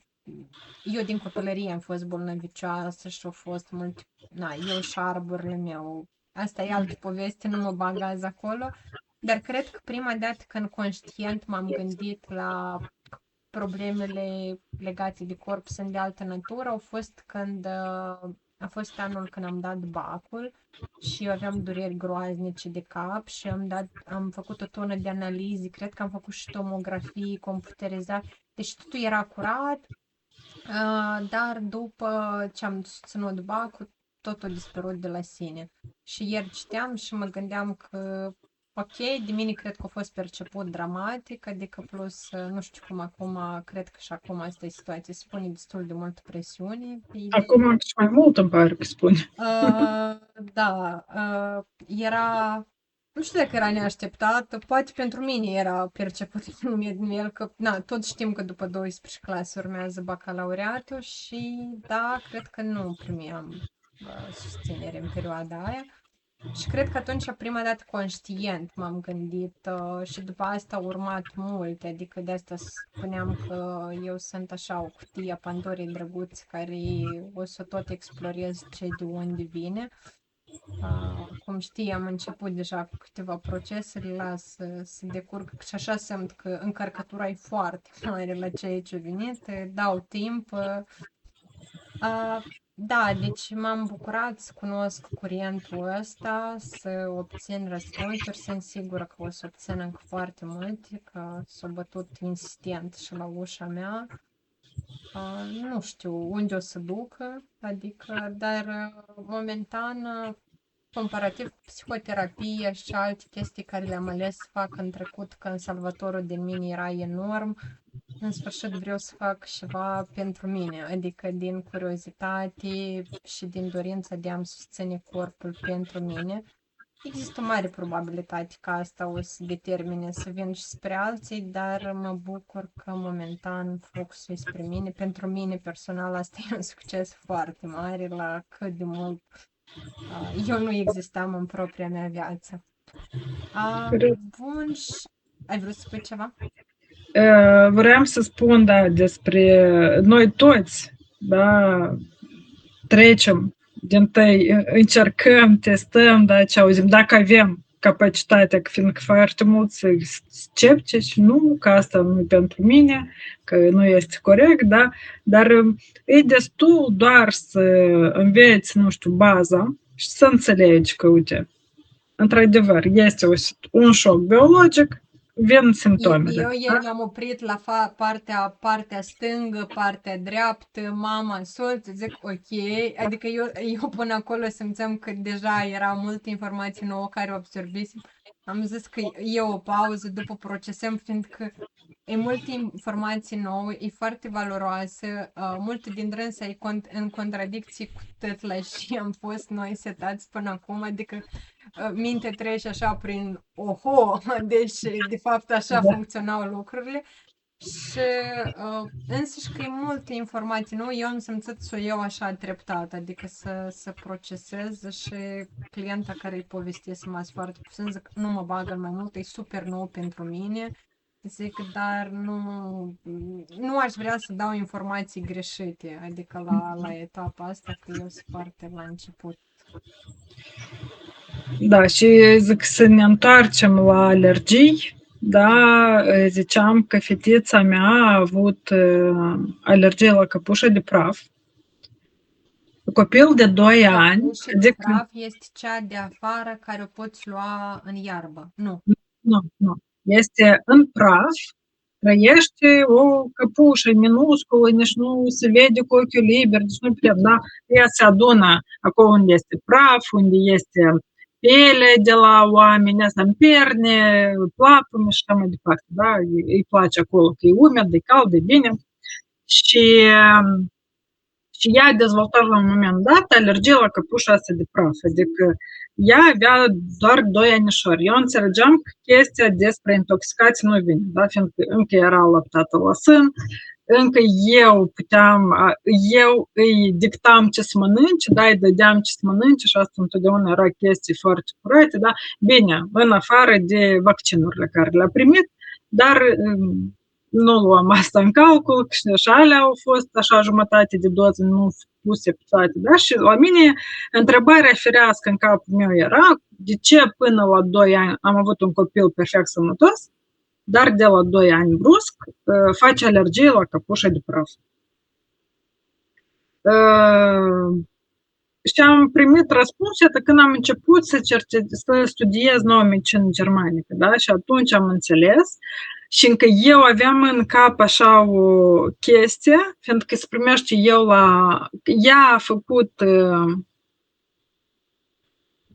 eu din copilărie am fost bolnăvicioasă și au fost mult, na, eu și arborile meu. Asta e altă poveste, nu mă bagaz acolo, dar cred că prima dată când conștient m-am gândit la problemele legate de corp sunt de altă natură, au fost când a fost anul când am dat bacul și eu aveam dureri groaznice de cap și am făcut o tonă de analize, cred că am făcut și tomografii computerizate, deci totul era curat, dar după ce am ținut bacul, totul a dispărut de la sine. Și ieri citeam și mă gândeam că, ok, de mine cred că a fost perceput dramatic, adică plus, nu știu cum acum, cred că și acum asta e situația, se pune destul de multă presiune pe idei. Acum și mai mult îmi pare că spune. Da, era, nu știu dacă era neașteptat, poate pentru mine era perceput în el că, na, toți știm că după 12 clase urmează bacalaureatul și da, cred că nu primeam susținere în perioada aia. Și cred că atunci, prima dată conștient m-am gândit și după asta au urmat multe, adică de asta spuneam că eu sunt așa o cutie a Pandorei drăguț care o să tot explorez ce de unde vine. Cum știi, am început deja cu câteva procese, le las să decurg și așa simt că încărcătura e foarte mare la ceea ce a venit, dau timp. Da, deci m-am bucurat să cunosc curentul ăsta, să obțin răspunsuri. Sunt sigură că o să obțin încă foarte multe, că s-a bătut insistent și la ușa mea. Nu știu unde o să ducă, adică, dar momentan, comparativ cu psihoterapia și alte chestii care le-am ales să fac în trecut, când salvatorul din mine era enorm, în sfârșit vreau să fac ceva pentru mine, adică din curiozitate și din dorința de a-mi susține corpul pentru mine. Există o mare probabilitate că asta o să determine să vin și spre alții, dar mă bucur că momentan focusul e spre mine. Pentru mine personal asta e un succes foarte mare la cât de mult eu nu existam în propria mea viață. Bun, și ai vrut să spui ceva? Vreau să spun, da, despre noi toți, da, trecem din tăi, încercăm, testăm, da, ce auzim, dacă avem capacitatea, că fiindcă foarte mulți sceptici, nu, că asta nu e pentru mine, că nu este corect, da, dar e destul doar să înveți, nu știu, baza și să înțelegi că, uite, într-adevăr, este un șoc biologic, vin Eu simptomele. ieri m-am oprit la partea stângă, partea dreaptă, mama, soț, zic ok, adică eu până acolo simțeam că deja era multă informație nouă care o absorbisem. Am zis că e o pauză după procesăm, fiindcă e multe informații nouă, e foarte valoroasă, multe dintre însă e în contradicție cu tot la și am fost noi setați până acum, adică minte trece așa prin oho, deci de fapt așa Da. funcționau lucrurile. Și însăși că e multe informații, nu? Eu am simțit să o iau așa treptat, adică să procesez și clienta care îi povestisem azi foarte puțin, zic, nu mă bagă mai mult, e super nou pentru mine, zic, dar nu aș vrea să dau informații greșite, adică la etapa asta, că eu sunt foarte la început. Da, și zic să ne întoarcem la alergii. Da, ziceam că fetița mea a avut alergie la căpușă de praf. Copil de 2 ani, Căpușă de adică praf este cea de afară care o poți lua în iarbă, nu. nu. Este în praf, trăiește o căpușă minusculă, nici nu se vede cu ochiul liber, deci nu putem, da? Ea se adună acolo unde este praf, unde este piele de la oameni, asta în perne, plapumă și așa mai departe, da? Îi place acolo că e umed, e cald, e bine. Și ea a dezvoltat la un moment dat alergie la căpușa asta de praf, adică ea avea doar 2 anișori. Eu înțelegeam că chestia despre intoxicație nu vine, da? Fiindcă încă era lăptată la sân, încă eu îi dictam ce să mănânce, da, îi dădeam ce să mănânce și asta întotdeauna era chestii foarte curate, da? Bine, în afară de vaccinurile care le-a primit, dar nu luăm asta în calcul, că și alea au fost așa jumătate de doze, nu puse pe toate, da? Și la mine întrebarea firească în capul meu era de ce până la 2 ani am avut un copil perfect sănătos, dar de la 2 ani brusc face alergie la căpușă de praf. Și am primit răspuns, iată, când am început să studiez noua medicină germanică, da? Și atunci am înțeles și încă eu aveam în cap așa o chestie, fiindcă se primește ea a făcut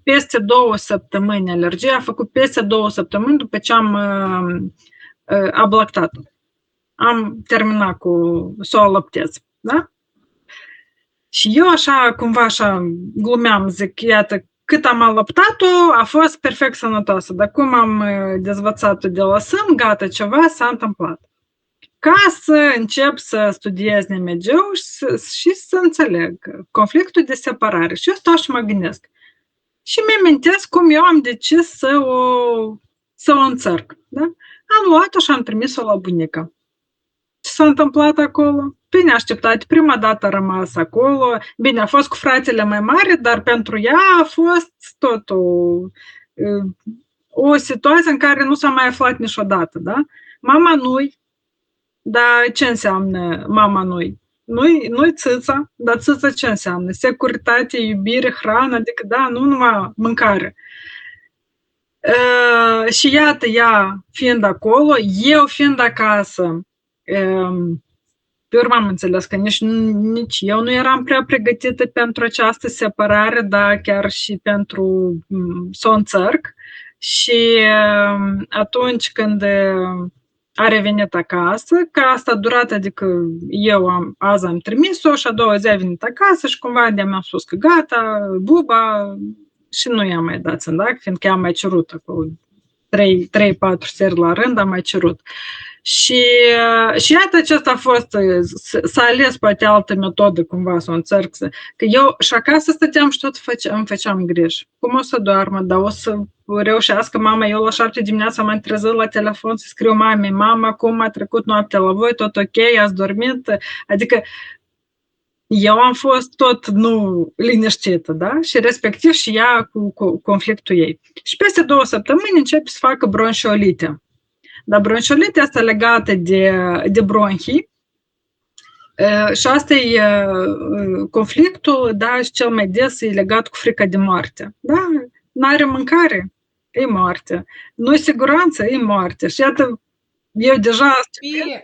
peste 2 săptămâni alergie, a făcut peste 2 săptămâni după ce am ablactat-o. Am terminat să o alăptez, da? Și eu așa, cumva așa, glumeam, zic, iată, cât am alăptat-o, a fost perfect sănătoasă. Dar cum am dezvățat-o de la sân, gata, ceva s-a întâmplat. Ca să încep să studiez NMG-ul și să înțeleg conflictul de separare. Și eu stau și mă gândesc. Și mi-amintesc cum eu am decis să o înțărc. Da? Am luat-o și am trimis-o la bunica. Ce s-a întâmplat acolo? Bine așteptat, prima dată a rămas acolo. Bine, a fost cu fratele mai mare, dar pentru ea a fost tot o situație în care nu s-a mai aflat niciodată, da? Mama nu-i, dar ce înseamnă mama nu-i? Nu-i țâța, dar țâța ce înseamnă? Securitate, iubire, hrană, adică da, nu numai mâncare. Și iată, ea fiind acolo, eu fiind acasă, pe urmă am înțeles că nici eu nu eram prea pregătită pentru această separare, dar chiar și pentru să o înțărc. Și atunci când a revenit acasă, că asta a durat, adică azi am trimis-o și a doua zi a venit acasă și cumva mi-am spus că gata, buba, și nu i-am mai dat țândac, fiindcă am mai cerut acolo 3-4 seri la rând, am mai cerut. Și iată, acesta a fost, s-a ales poate altă metodă cumva să o înțărc, că eu și acasă stăteam și tot îmi făceam griji. Cum o să doarmă, dar o să reușească mama, eu la 7 dimineața m-am trezit la telefon să scriu mamei, mama, cum a trecut noaptea la voi, tot ok, ați dormit, adică eu am fost tot liniștită, da? Și respectiv și ea cu conflictul ei. Și peste 2 săptămâni începe să facă bronșiolite. Dar bronșiolitea asta legată de bronhii și asta e conflictul, da, și cel mai des e legat cu frica de moarte. Da? N-are mâncare, e moarte. Nu-i siguranță, e moarte. Și iată, eu deja...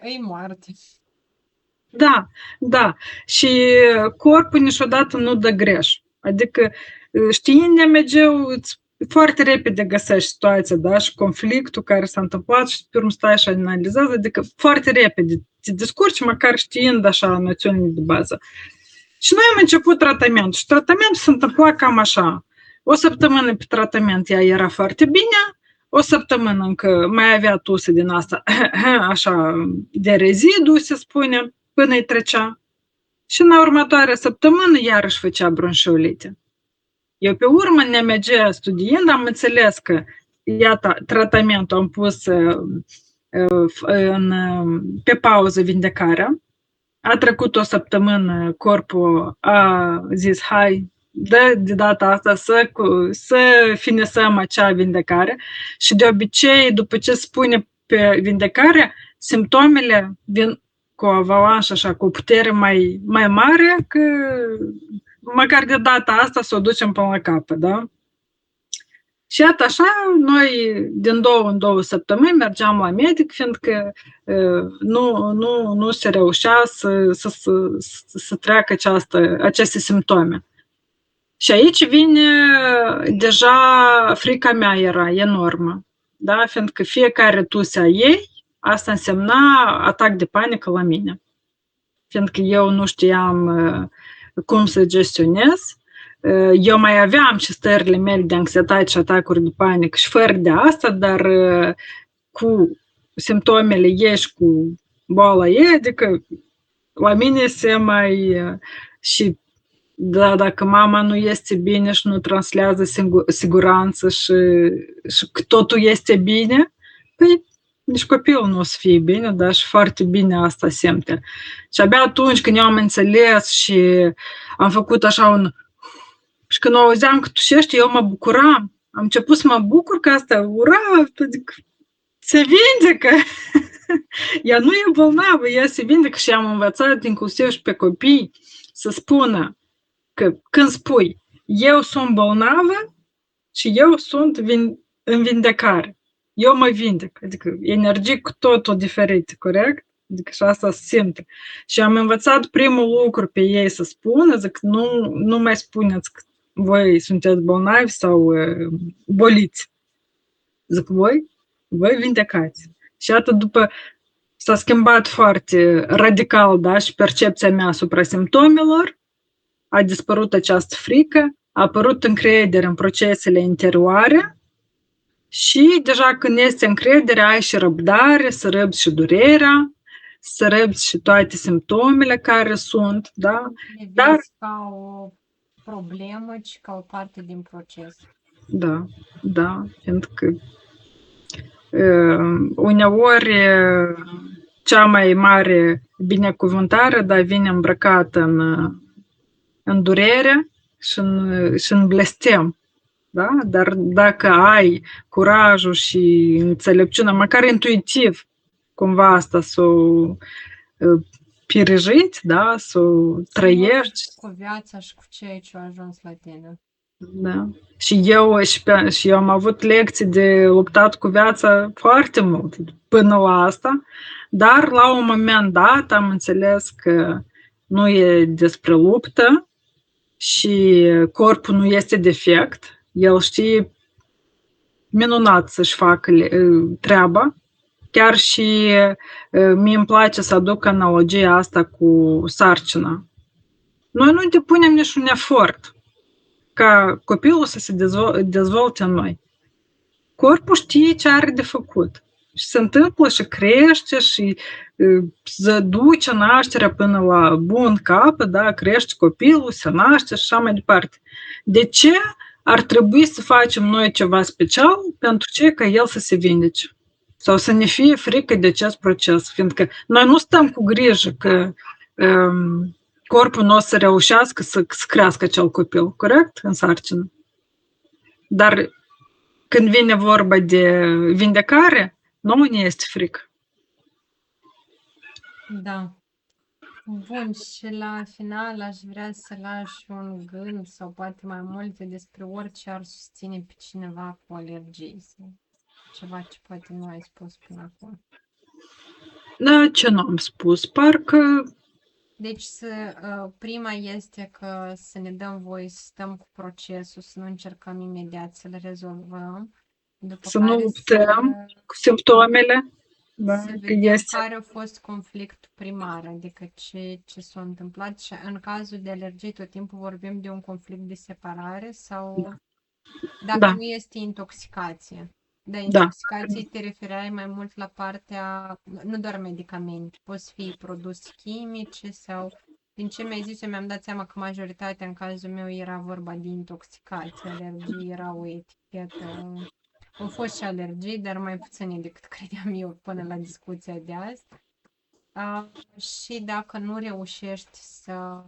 E moarte. Da. Și corpul niciodată nu dă greș. Adică știind NMG-ul, îți foarte repede găsești situația, da, și conflictul care s-a întâmplat și pe urmă stai și analizează, adică foarte repede te descurci, măcar știind așa noțiunile de bază. Și noi am început tratamentul și tratamentul se întâmpla cam așa. O săptămână pe tratament ea era foarte bine, o săptămână încă mai avea tuse din asta, așa, de rezidu, se spune, până îi trecea. Și în următoarea săptămână iarăși făcea bronșiolite. Eu pe urmă, ne mergea studiind, am înțeles că, iată, tratamentul am pus pe pauză vindecarea. A trecut o săptămână, corpul a zis, hai, de data asta să finisăm acea vindecare. Și de obicei, după ce spune pe vindecare, simptomele vin cu o avalanșă așa, cu o putere mai mare, că măcar de data asta să o ducem până la capăt, da? Și iată așa, noi din 2 în 2 săptămâni mergeam la medic, fiindcă nu se reușea să treacă aceste simptome. Și aici vine deja frica mea era enormă, da? Fiindcă fiecare tuse a ei, asta însemna atac de panică la mine. Fiindcă eu nu știam cum să gestionez. Eu mai aveam și stările mele de anxietate și atacuri de panică și fără de asta, dar cu simptomele ei și cu boala ei, adică la mine se mai... Și da, dacă mama nu este bine și nu translează siguranță și că totul este bine, păi nici copilul nu o să fie bine, dar și foarte bine asta simte. Și abia atunci când eu am înțeles și am făcut așa și când auzeam că tușește, eu mă bucuram. Am început să mă bucur că asta, ura, adică se vindecă. Ea nu e bolnavă, ea se vindecă și am învățat inclusiv și pe copii să spună că când spui eu sunt bolnavă și eu sunt în vindecare. Eu mă vindec, adică energii cu totul diferite, corect? Adică și asta se simte. Și am învățat primul lucru pe ei să spună, zic, nu mai spuneți că voi sunteți bolnavi sau boliți. Zic, voi vindecați. Și atât după s-a schimbat foarte radical, da, și percepția mea asupra simptomelor, a dispărut această frică, a apărut încredere în procesele interioare și deja când este încredere, ai și răbdare, să răbzi și durerea, să răbzi și toate simptomele care sunt, da? Le Dar, vezi ca o problemă, ci ca o parte din proces. da, fiindcă uneori cea mai mare binecuvântare, da, vine îmbrăcată în durere și în blestem. Da? Dar dacă ai curajul și înțelepciunea, măcar intuitiv, cumva asta să o пережить, da? Să o trăiești. Cu viața și cu ceea ce a ajuns la tine. Da. Și eu am avut lecții de luptat cu viața foarte mult până la asta, dar la un moment dat am înțeles că nu e despre luptă și corpul nu este defect, el știe minunat să-și facă treaba. Chiar și mie îmi place să aduc analogia asta cu sarcina. Noi nu depunem niciun efort ca copilul să se dezvolte în noi. Corpul știe ce are de făcut. Și se întâmplă și crește și se duce nașterea până la bun capăt, da? Crește copilul, se naște și așa mai departe. De ce ar trebui să facem noi ceva special pentru ce ca el să se vindece? Sau să ne fie frică de acest proces? Fiindcă noi nu stăm cu grijă că corpul nu o să reușească să crească acel copil, corect? În sarcină. Dar când vine vorba de vindecare, nouă ne este frică. Da. Bun, și la final aș vrea să lași un gând sau poate mai multe despre orice ar susține pe cineva cu alergii sau ceva ce poate nu ai spus până acum. Da, ce nu am spus? Parcă Deci prima este că să ne dăm voie să stăm cu procesul, să nu încercăm imediat să-l rezolvăm, după Să nu care luptăm cu simptomele, da, să că vedem este. care a fost conflictul primar, adică ce s-a întâmplat și în cazul de alergii tot timpul vorbim de un conflict de separare sau dacă Da, nu este intoxicație. Da, da, intoxicație te refereai mai mult la partea, nu doar medicamente, pot fi produse chimice sau, din ce mi-ai zis, eu mi-am dat seama că majoritatea în cazul meu era vorba de intoxicație, alergii, era o etichetă. Au fost și alergii, dar mai puține decât credeam eu până la discuția de azi. Și dacă nu reușești să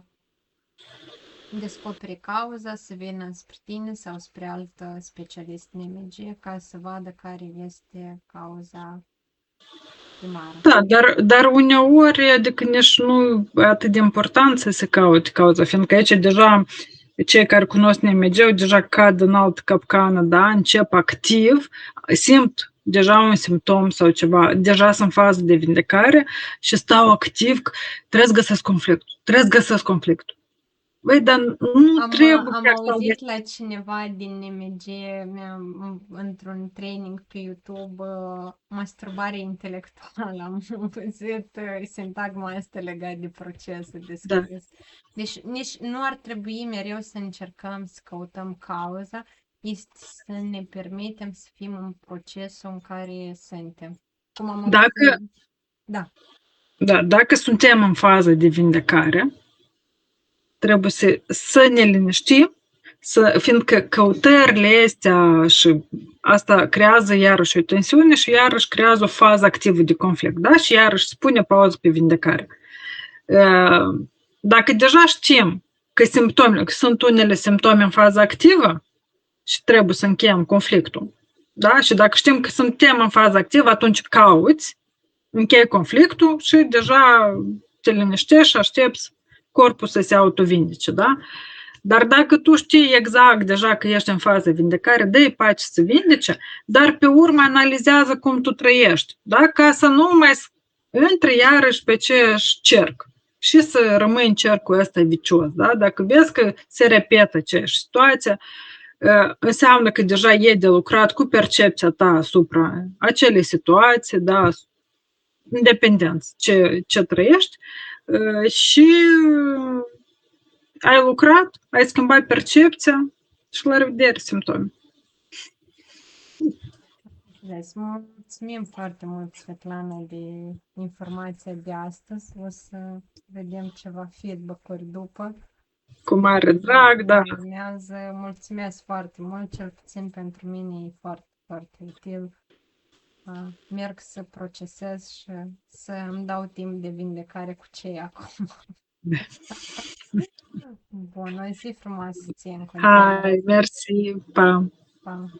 descoperi cauza, să vină spre tine sau spre altă specialist în IMG ca să vadă care este cauza primară. da, dar uneori, adică nici nu atât de important să se caute cauza, fiindcă aici deja cei care cunosc NMG-ul deja cad în altă capcană, da, încep activ, simt deja un simptom sau ceva, deja sunt în fază de vindecare și stau activ, trebuie să găsesc conflictul, trebuie să găsesc conflictul. Băi, dar nu trebuie Am chiar să-l auzit găsești. la cineva din NMG, într-un training pe YouTube, masturbare intelectuală. Am văzut sintagma asta legat de procesul Da. descris. Deci nici nu ar trebui mereu să încercăm să căutăm cauza, este să ne permitem să fim în procesul în care suntem. Cum am Dacă, auzit. Da. da, dacă suntem în fază de vindecare, trebuie să ne liniștim, fiindcă căutările astea și asta creează iarăși o tensiune și iarăși creează o fază activă de conflict, da? Și iarăși spune pauză pe vindecare. Dacă deja știm că sunt unele simptome în fază activă și trebuie să încheiem conflictul, da? Și dacă știm că suntem în fază activă, atunci cauți, închei conflictul și deja te liniștești și aștepți corpul să se autovindece, da? Dar dacă tu știi exact deja că ești în fază de vindecare, dă-i pace să vindece, dar pe urmă analizează cum tu trăiești, da? Ca să nu mai intri iarăși pe aceeași cerc și să rămâi în cercul ăsta vicios, da? Dacă vezi că se repetă aceeași situație, înseamnă că deja e de lucrat cu percepția ta asupra acelei situații, da? Independent ce trăiești și ai lucrat, ai schimbat percepția și la revedere simptome. Îți mulțumim foarte mult, Svetlana, de informația de astăzi. O să vedem ceva feedback-uri după. Cu mare drag, da. Urmează. Mulțumesc foarte mult, cel puțin pentru mine e foarte, foarte util. Merg să procesez și să îmi dau timp de vindecare cu cei acum. Bun, o zi frumoasă ție în continuare. Hai, mersi, pa. Pa!